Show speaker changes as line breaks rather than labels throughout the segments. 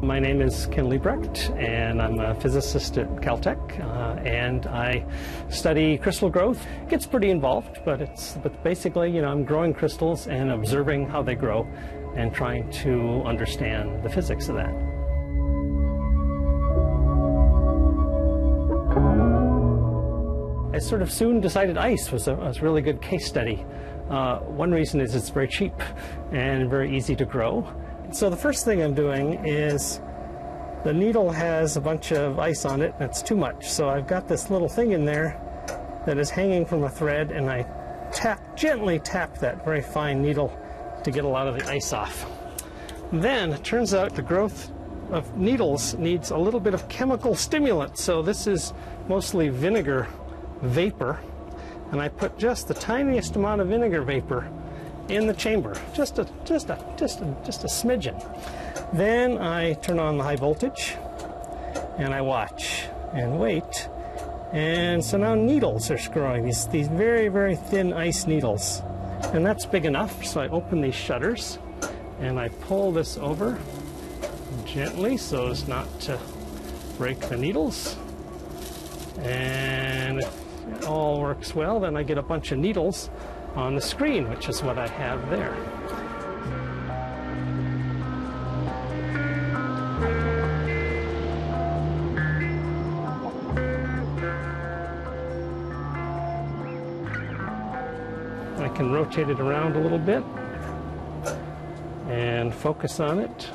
My name is Ken Liebrecht, and I'm a physicist at Caltech, and I study crystal growth. It gets pretty involved, but basically, I'm growing crystals and observing how they grow and trying to understand the physics of that. I sort of soon decided ice was a really good case study. One reason is it's very cheap and very easy to grow. So the first thing I'm doing is the needle has a bunch of ice on it, and it's too much. So I've got this little thing in there that is hanging from a thread, and I gently tap that very fine needle to get a lot of the ice off. Then it turns out the growth of needles needs a little bit of chemical stimulant. So this is mostly vinegar vapor, and I put just the tiniest amount of vinegar vapor in the chamber, just a smidgen. Then I turn on the high voltage and I watch and wait, and so now needles are growing, these very, very thin ice needles, and that's big enough. So I open these shutters and I pull this over gently so as not to break the needles, and if it all works well, then I get a bunch of needles on the screen, which is what I have there. I can rotate it around a little bit and focus on it,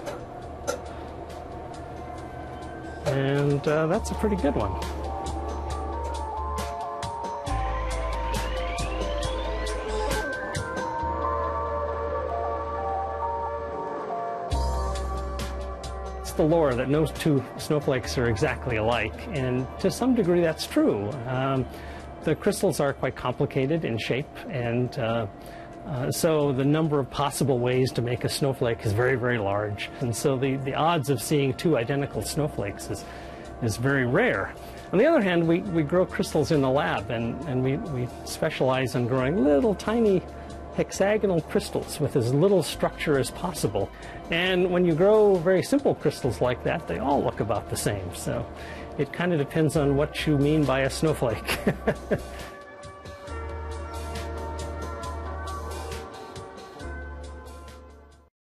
and that's a pretty good one. The lore that no two snowflakes are exactly alike, and to some degree that's true. The crystals are quite complicated in shape, and so the number of possible ways to make a snowflake is very, very large, and so the odds of seeing two identical snowflakes is very rare. On the other hand, we grow crystals in the lab, and we specialize in growing little tiny hexagonal crystals with as little structure as possible. And when you grow very simple crystals like that, they all look about the same. So it kind of depends on what you mean by a snowflake.